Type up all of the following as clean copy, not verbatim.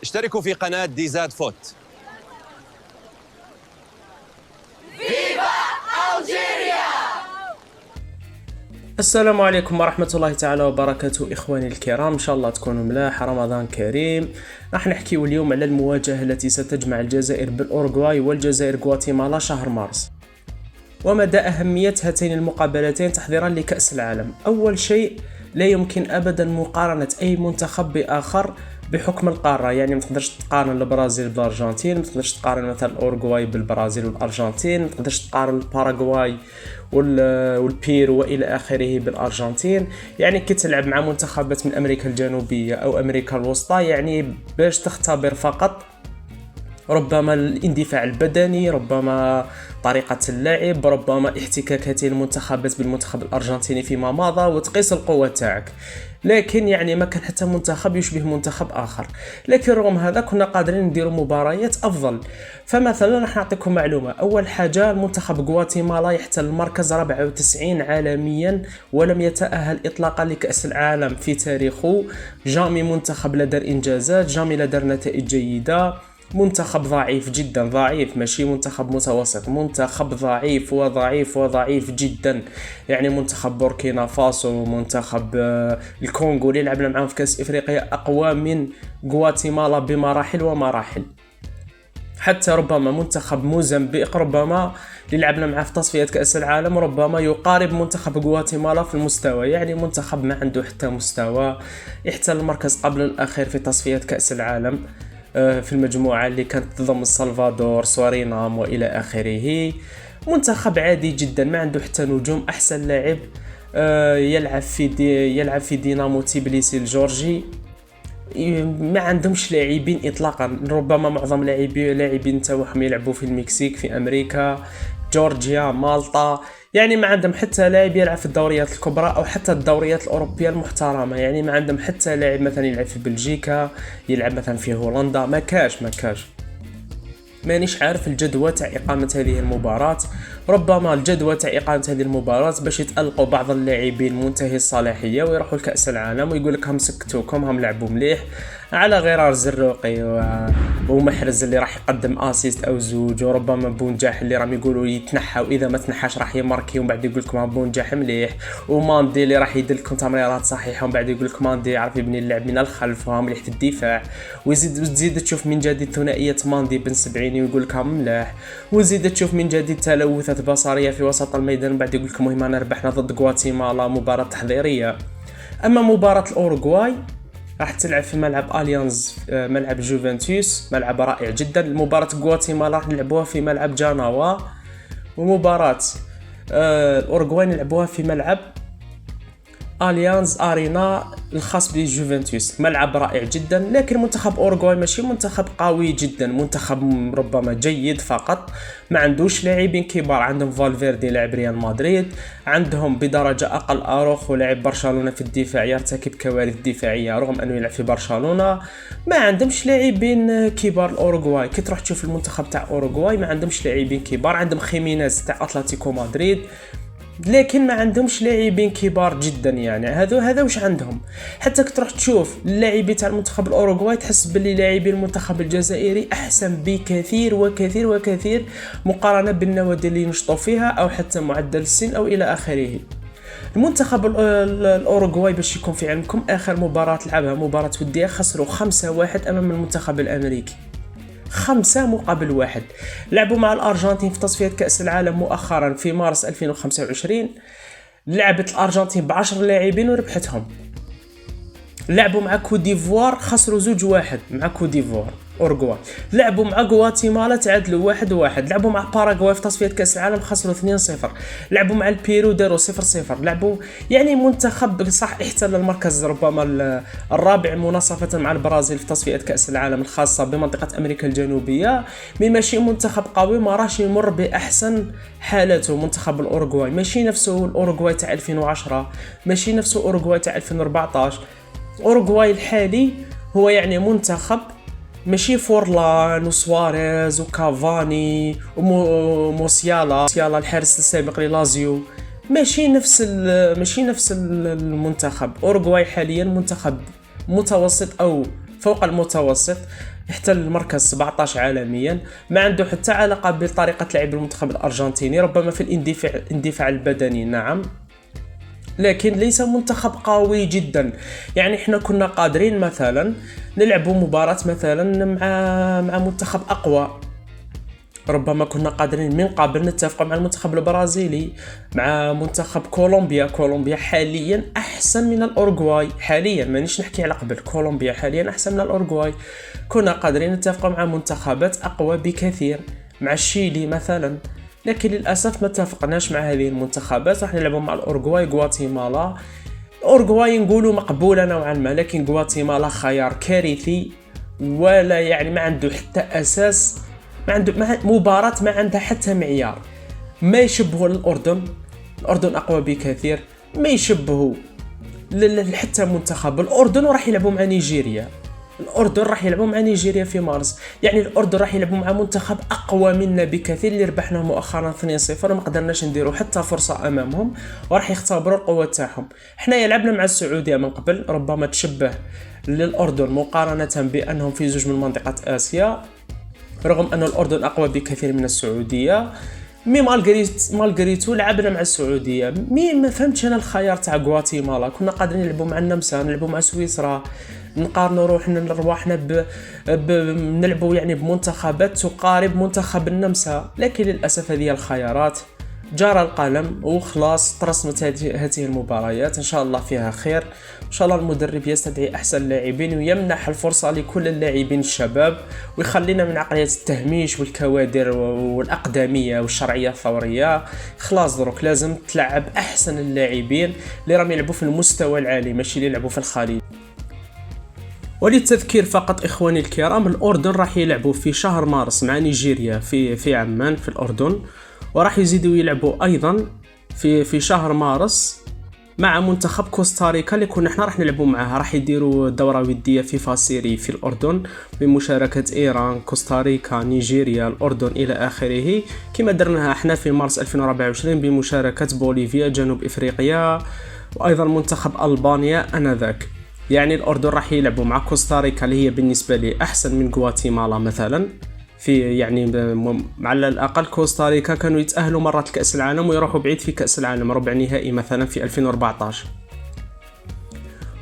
اشتركوا في قناة ديزاد فوت. السلام عليكم ورحمة الله تعالى وبركاته. إخواني الكرام، إن شاء الله تكونوا ملاح، رمضان كريم. راح نحكي اليوم على المواجهة التي ستجمع الجزائر بالأوروغواي والجزائر غواتيمالا شهر مارس، ومدى أهمية هاتين المقابلتين تحضيرا لكأس العالم. أول شيء، لا يمكن أبدا مقارنة أي منتخب بآخر بحكم القارة، يعني ما تقدرش تقارن البرازيل بالأرجنتين، ما تقدرش تقارن مثلا الأوروغواي بالبرازيل والأرجنتين، ما تقدرش تقارن الباراغواي والبيرو والى اخره بالارجنتين. يعني كي تلعب مع منتخبات من امريكا الجنوبيه او امريكا الوسطى، يعني باش تختبر فقط ربما الاندفاع البدني، ربما طريقة اللعب، ربما احتكاكات المنتخبات بالمنتخب الأرجنتيني فيما مضى، وتقيس القوة تاعك. لكن يعني ما كان حتى منتخب يشبه منتخب آخر، لكن رغم هذا كنا قادرين نديروا مباريات أفضل. فمثلا راح نعطيكم معلومة. أول حاجة، المنتخب غواتيمالا يحتل المركز 94 عالميا، ولم يتأهل إطلاقا لكأس العالم في تاريخه. جامي منتخب لا دار إنجازات، جامي لا دار نتائج جيدة. منتخب ضعيف جدا، ضعيف، ماشي منتخب متوسط، منتخب ضعيف وضعيف وضعيف جدا. يعني منتخب بوركينا فاسو، منتخب الكونغو اللي لعبنا معاهم في كأس إفريقيا أقوى من غواتيمالا بمراحل ومراحل. حتى ربما منتخب موزمبيق ربما اللي لعبنا معاه في تصفيات كأس العالم ربما يقارب منتخب غواتيمالا في المستوى. يعني منتخب ما عنده حتى مستوى، يحتل المركز قبل الأخير في تصفيات كأس العالم في المجموعة اللي كانت تضم السلفادور، سورينام والى اخره. منتخب عادي جدا، ما عنده حتى نجوم. احسن لاعب يلعب في دينامو تبليسي الجورجي. ما عندهمش لاعبين اطلاقا، ربما معظم لاعبين تاعهم يلعبوا في المكسيك، في امريكا، جورجيا، مالطا. يعني ما عندهم حتى لاعب يلعب في الدوريات الكبرى او حتى الدوريات الاوروبيه المحترمه. يعني ما عندهم حتى لاعب مثلا يلعب في بلجيكا، يلعب مثلا في هولندا. ما كاش. مانيش عارف الجدوى تاع اقامه هذه المباراه. ربما الجدوى تاع اقامه هذه المباراه باش يتالقوا بعض اللاعبين منتهي الصلاحيه ويروحوا لكاس العالم ويقول لك هم سكتوكم، هم لعبوا مليح، على غرار الزروقي ومحرز اللي راح يقدم اسيست او زوج، وربما بونجاح اللي راهم يقولوا يتنحى واذا ما تنحاش راح يماركي ومن بعد يقول لكم بونجاح مليح، وماندي اللي راح يدير لكم تمريرات صحيحه ومن بعد يقول لك ماندي يعرف يبني اللعب من الخلف وها مليح في الدفاع. وتزيد تشوف من جديد ثنائيه ماندي بن سبعيني ويقول لك ملاح، وزيد تشوف من جديد تلوثات بصريه في وسط الميدان ومن بعد يقول لكم مهما ربحنا ضد غواتيمالا مباراه تحضيريه. اما مباراه الاوروغواي راح تلعب في ملعب اليانز، ملعب جوفنتوس، ملعب رائع جدا. المباراة غواتيمالا راح نلعبوها في ملعب جاناوا، ومباراة الأوروغواي نلعبوها في ملعب اليانز ارينا الخاص بجوفنتوس. ملعب رائع جدا، لكن منتخب اوروغواي ماشي منتخب قوي جدا، منتخب ربما جيد فقط، ما عندوش لاعبين كبار. عندهم فالفيردي لاعب ريال مدريد، عندهم بدرجه اقل اروخو لاعب برشلونه في الدفاع يرتكب كوارث دفاعيه رغم انه يلعب في برشلونه. ما عندهمش لاعبين كبار الاوروغواي. كي تروح تشوف المنتخب تاع اوروغواي ما عندهمش لاعبين كبار. عندهم خيمينيز تاع اتلتيكو مدريد، لكن ما عندهمش لاعبين كبار جدا. يعني هذا واش عندهم. حتى كتروح تشوف اللاعبين تاع المنتخب الاوروغواي تحس باللي لاعبي المنتخب الجزائري احسن بكثير وكثير وكثير مقارنه بالنوادي اللي نشطوا فيها او حتى معدل السن او الى اخره. المنتخب الاوروغواي باش يكون في علمكم اخر مباراه لعبها مباراه وديه خسروا 5-1 امام المنتخب الامريكي، 5-1. لعبوا مع الأرجنتين في تصفيات كأس العالم مؤخرا في مارس 2025. لعبت الأرجنتين ب10 لاعبين وربحتهم. لعبوا مع كوديفوار خسروا 2-1 مع كوديفوار أورغواي. لعبوا مع غواتيمالا تعادلوا 1-1. لعبوا مع باراغواي في تصفيات كأس العالم خسروا 2-0. لعبوا مع البيرو داروا 0-0. لعبوا يعني منتخب صح احتل المركز ربما الرابع مناصفة مع البرازيل في تصفيات كأس العالم الخاصة بمنطقة أمريكا الجنوبية. ماشي منتخب قوي، ما راش يمر بأحسن حالته. منتخب الأوروغواي ماشي نفسه الأوروغواي تاع 2010، ماشي نفسه الأوروغواي تاع 2014. أوروغواي الحالي هو يعني منتخب ماشي فورلان وسواريز وكافاني وموسيالا الحارس السابق للازيو. ماشي نفس المنتخب. أوروغواي حاليا منتخب متوسط او فوق المتوسط، يحتل المركز 17 عالميا. ما عنده حتى علاقة بطريقة لعب المنتخب الأرجنتيني، ربما في الاندفاع البدني نعم، لكن ليس منتخب قوي جدا. يعني احنا كنا قادرين مثلا نلعبوا مباراة مثلا مع منتخب أقوى، ربما كنا قادرين من قبل نتفق مع المنتخب البرازيلي، مع منتخب كولومبيا حاليا احسن من الاورغواي، حاليا مانيش نحكي على قبل، كولومبيا حاليا احسن من الاورغواي. كنا قادرين نتفق مع منتخبات اقوى بكثير، مع الشيلي مثلا، لكن للاسف ما اتفقناش مع هذه المنتخبات. راح نلعبوا مع الاورغواي، غواتيمالا. الاورغواي نقولوا مقبوله نوعا ما، لكن غواتيمالا خيار كارثي، ولا يعني ما عنده حتى اساس، ما عنده مباراة ما عندها حتى معيار. ما يشبه الأردن أقوى بكثير، ما يشبه حتى منتخب الأردن. وراح يلعبوا مع نيجيريا، الأردن راح يلعبوا مع نيجيريا في مارس، يعني الأردن راح يلعبوا مع منتخب أقوى منا بكثير، اللي ربحنا مؤخرا 2-0 وما قدرناش نديروا حتى فرصة أمامهم، وراح يختبروا القوة تاعهم. احنا يلعبنا مع السعودية من قبل، ربما تشبه للأردن مقارنة بأنهم في زوج من منطقة آسيا، رغم أن الأردن أقوى بكثير من السعودية. مالغريتو لعبنا مع السعودية. ما فهمتش أنا الخيار تاع غواتيمالا. كنا قادرين نلعبوا مع النمسا، نلعبوا مع سويسرا، نقارنوا رواحنا نلعبوا يعني بمنتخبات تقارب منتخب النمسا، لكن للأسف هذه الخيارات. جرى القلم وخلاص، ترسمت هذه المباريات، ان شاء الله فيها خير. ان شاء الله المدرب يستدعي احسن اللاعبين ويمنح الفرصه لكل اللاعبين الشباب، ويخلينا من عقليه التهميش والكوادر والاقدميه والشرعيه الثوريه. خلاص دروك لازم تلعب احسن اللاعبين اللي راهم يلعبوا في المستوى العالي، ماشي اللي يلعبوا في الخليج. وللتذكير فقط اخواني الكرام، الاردن راح يلعبوا في شهر مارس مع نيجيريا في عمان في الاردن، وراح يزيدوا يلعبوا ايضا في شهر مارس مع منتخب كوستاريكا اللي كنا احنا راح نلعبوا معها. راح يديروا دوره وديه في فاسيري في الاردن بمشاركه ايران، كوستاريكا، نيجيريا، الاردن الى اخره، كما درناها احنا في مارس 2024 بمشاركه بوليفيا، جنوب افريقيا، وايضا منتخب البانيا انذاك. يعني الاردن راح يلعبوا مع كوستاريكا اللي هي بالنسبه لي احسن من غواتيمالا مثلا، في يعني على الأقل كوستاريكا كانوا يتأهلوا مرات لكأس العالم ويروحوا بعيد في كأس العالم، ربع نهائي مثلا في 2014.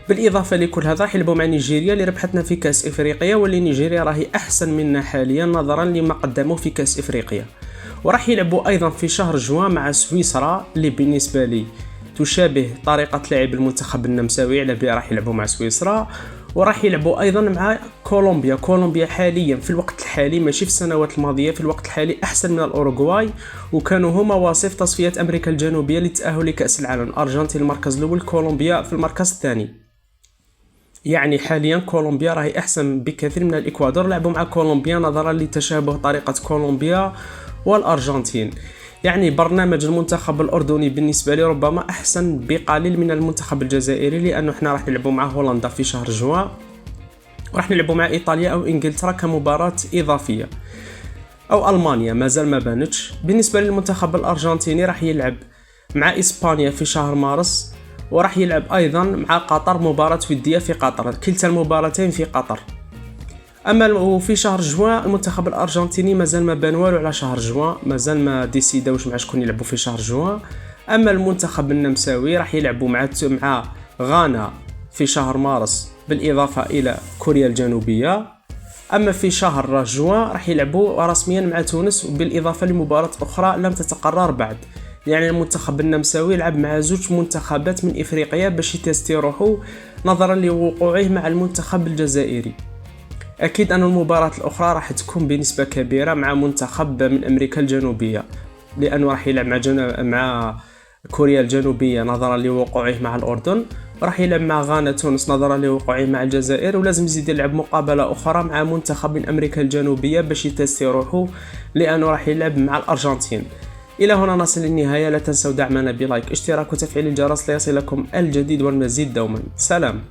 بالإضافة لكل هذا راح يلعبوا مع نيجيريا اللي ربحتنا في كأس إفريقيا، واللي نيجيريا راهي أحسن منا حاليا نظرا لما قدموا في كأس إفريقيا. وراح يلعبوا أيضا في شهر جوان مع سويسرا اللي بالنسبة لي تشابه طريقة لعب المنتخب النمساوي، على بها راح يلعبوا مع سويسرا. وراح يلعبوا ايضا مع كولومبيا حاليا في الوقت الحالي، ماشي في السنوات الماضيه، في الوقت الحالي احسن من الاوروغواي، وكانوا هما وصيف تصفيات امريكا الجنوبيه للتاهل لكاس العالم. الارجنتين المركز الاول، كولومبيا في المركز الثاني. يعني حاليا كولومبيا راهي احسن بكثير من الاكوادور. لعبوا مع كولومبيا نظرا لتشابه طريقه كولومبيا والارجنتين. يعني برنامج المنتخب الأردني بالنسبة لي ربما أحسن بقليل من المنتخب الجزائري، لأنه احنا راح نلعبوا مع هولندا في شهر جوان، وراح نلعبوا مع إيطاليا أو إنجلترا كمباراة إضافية، أو ألمانيا مازال ما بانتش. بالنسبة للمنتخب الأرجنتيني راح يلعب مع إسبانيا في شهر مارس، وراح يلعب أيضا مع قطر مباراة ودية في قطر، كلتا المباراتين في قطر. اما في شهر جوان المنتخب الارجنتيني مازال ما بان والو على شهر جوان، مازال ما ديسيداوش مع شكون يلعبوا في شهر جوان. اما المنتخب النمساوي راح يلعبوا مع غانا في شهر مارس بالاضافه الى كوريا الجنوبيه. اما في شهر جوان راح يلعبوا رسميا مع تونس بالاضافه لمباراه اخرى لم تتقرر بعد. يعني المنتخب النمساوي يلعب مع زوج منتخبات من افريقيا باش يتستي روحو نظرا لوقوعه مع المنتخب الجزائري. أكيد أن المباراة الأخرى راح تكون بنسبة كبيرة مع منتخب من أمريكا الجنوبية، لأنه راح يلعب مع كوريا الجنوبية نظرا لوقوعه مع الأردن، وراح يلعب مع غانا تونس نظرا لوقوعه مع الجزائر، ولازم يزيد يلعب مقابلة أخرى مع منتخب من أمريكا الجنوبية باش يتستي روحه، لأنه راح يلعب مع الأرجنتين. إلى هنا نصل للنهاية، لا تنسوا دعمنا بلايك، اشتراك وتفعيل الجرس ليصلكم الجديد والمزيد دوما. سلام.